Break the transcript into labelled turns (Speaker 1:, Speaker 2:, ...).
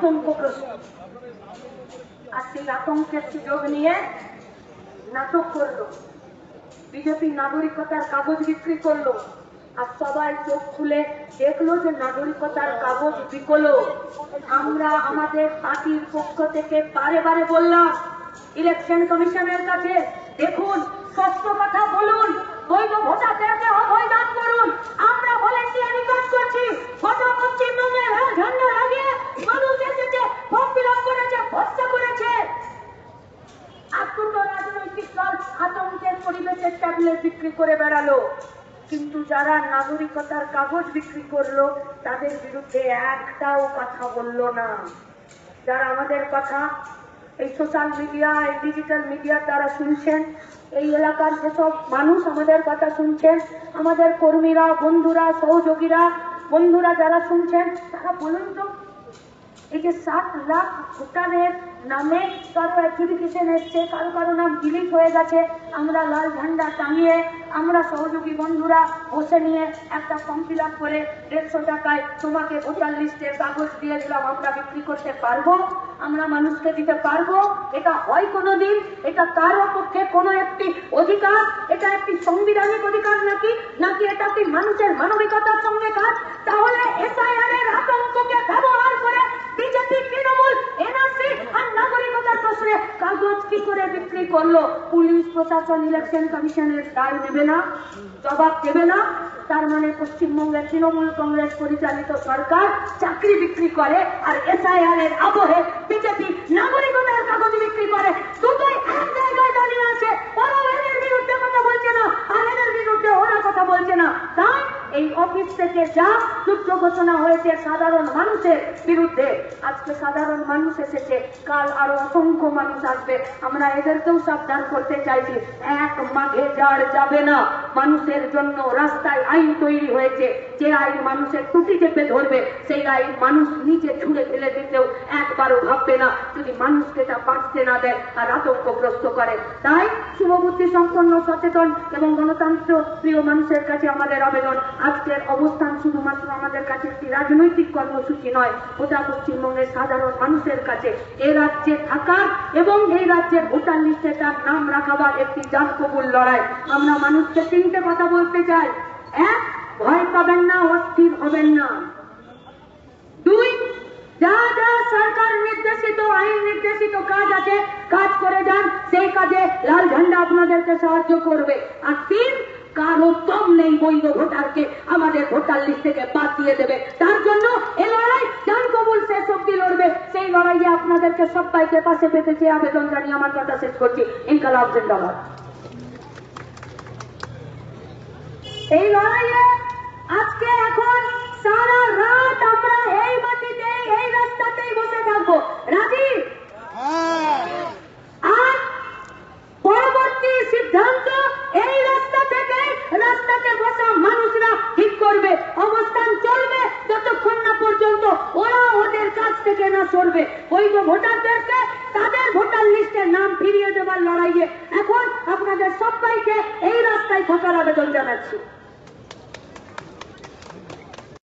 Speaker 1: আতঙ্কগ্রস্ত। আর সেই আতঙ্কের সুযোগ নিয়ে নাটক করলো, বিজেপি নাগরিকতার কাগজ বিক্রি করলো। আর সবাই চোখ খুলে দেখলো যে নাগরিকতার কাগজ বিকলো। আমরা আমাদের পার্টির পক্ষ থেকে বারে বারে বললাম ইলেকশন কমিশনের কাছে, দেখুন স্পষ্ট কথা বলুন, বৈধ ভোটারদেরকে অভয় দান করুন। আমরা ভলেন্টিয়ারি কাজ করছি, গোটা পশ্চিমবঙ্গে লাল ঝান্ডা লাগিয়ে মানুষ এসেছে, ফর্ম ফিল আপ করেছে, ভরসা করেছে। আর দুটো রাজনৈতিক দল আতঙ্কের পরিবেশে ট্যাবলেট বিক্রি করে বেড়ালো। কিন্তু যারা নাগরিকতার কাগজ বিক্রি করলো তাদের বিরুদ্ধে একটাও কথা বললো না। যারা আমাদের কথা এই সোশ্যাল মিডিয়া, এই ডিজিটাল মিডিয়ার দ্বারা শুনছেন, এই এলাকার যেসব মানুষ আমাদের কথা শুনছেন, আমাদের কর্মীরা, বন্ধুরা, সহযোগীরা, বন্ধুরা যারা শুনছেন, তারা বলুন তো, এই যে 7 লাখ ভোটারের নামে কারো অ্যাডজুডিকেশন এসছে, কারো কারো নাম ডিলিট হয়ে গেছে, আমরা লাল ঝান্ডা টাঙিয়ে, আমরা সহযোগী বন্ধুরা বসে নিয়ে একটা ফর্ম ফিল আপ করে 150 টাকায় তোমাকে ভোটার লিস্টের কাগজ দিয়ে দিলাম, আমরা বিক্রি করতে পারবো? আমরা মানুষকে দিতে পারবো? এটা হয় কোনোদিন? এটা কারো পক্ষে কোনো একটি অধিকার? এটা একটি সাংবিধানিক অধিকার নাকি? নাকি এটা কি মানুষের মানবিকতার সঙ্গে কাজ? তাহলে এসআইআর এর আতঙ্ককে ব্যবহার করে বিজেপি, তৃণমূল, এনআরসি আর নাগরিকতার প্রশ্নে কাগজ কি করে বিক্রি করলো? পুলিশ প্রশাসন, ইলেকশন কমিশনের দায় নেবে না, জবাব দেবে না? তার মানে পশ্চিমবঙ্গের তৃণমূল কংগ্রেস পরিচালিত সরকার চাকরি বিক্রি করে আর এসআইআর এর আবহে বিজেপি নাগরিকতার কাগজ বিক্রি করে। দুটোই এক জায়গায় দাঁড়িয়ে আছে। ওরা এদের বিরুদ্ধে কথা বলছে না আর এদের বিরুদ্ধে ওরা কথা বলছে না। তাই এই অফিস থেকে যা যুদ্ধ ঘোষণা হয়েছে সাধারণ মানুষের বিরুদ্ধে, আজকে সাধারণ মানুষ এসেছে, কাল আরো অসংখ্য মানুষ আসবে। আমরা এদেরকেও সাবধান করতে চাইছি, এক মাঘে যার যাবে না। মানুষের জন্য রাস্তায় আইন তৈরি হয়েছে, যে আইন মানুষের টুটি চেপে ধরবে, সেই আইন মানুষ নিচে ছুঁড়ে ফেলে দিতেও একবারও ভাববে না, যদি মানুষকে তা বাঁচতে না দেয় আর আতঙ্কগ্রস্ত করে। তাই শুভবুদ্ধি সম্পন্ন, সচেতন এবং গণতন্ত্র প্রিয় মানুষের কাছে আমাদের আবেদন, আজকের অবস্থান শুধুমাত্র আমাদের কাছে একটি রাজনৈতিক কর্মসূচি নয়, গোটা পশ্চিমবঙ্গের সাধারণ মানুষের কাছে এ রাজ্যে থাকার এবং এই রাজ্যের ভোটার লিস্টে তার নাম রাখাবার একটি জাতকবুল লড়াই। আমরা মানুষকে 3টে কথা বলতে চাই। 1, ভয় পাবেন না, অস্থির হবেন না। 2, যা যা সরকার নির্দেশিত, আইন নির্দেশিত কাজ আছে, কাজ করে যান, সেই কাজে লাল ঝান্ডা আপনাদেরকে সাহায্য করবে। আর 3, কারো দম নেই বৈধ ভোটারকে আমাদের ভোটার লিস্ট থেকে বাদ দিয়ে দেবে। তার জন্য এই লড়াই জান কবুল শেষ অব্দি লড়বে। সেই লড়াইয়ে আপনাদেরকে সবাইকে পাশে পেতে চেয়ে আবেদন জানিয়ে আমার কথা শেষ করছি। ইনকালাব জিন্দাবাদ। এই লড়াইয়ে আজকে এখন সারা রাত আমরা এই মাটিতে, এই রাস্তাতেই বসে থাকবো। রাজি? আর পরবর্তী সিদ্ধান্ত এই রাস্তা থেকে, রাস্তাতে বসা মানুষরা ঠিক করবে। অবস্থান চলবে যতক্ষণ না পর্যন্ত ওরা ওদের কাছ থেকে না সরবে। বৈধ ভোটারদেরকে তাদের ভোটার লিস্টের নাম ফিরিয়ে দেওয়ার লড়াইয়ে এখন আপনাদের সবাইকে এই রাস্তায় থাকার আবেদন জানাচ্ছি।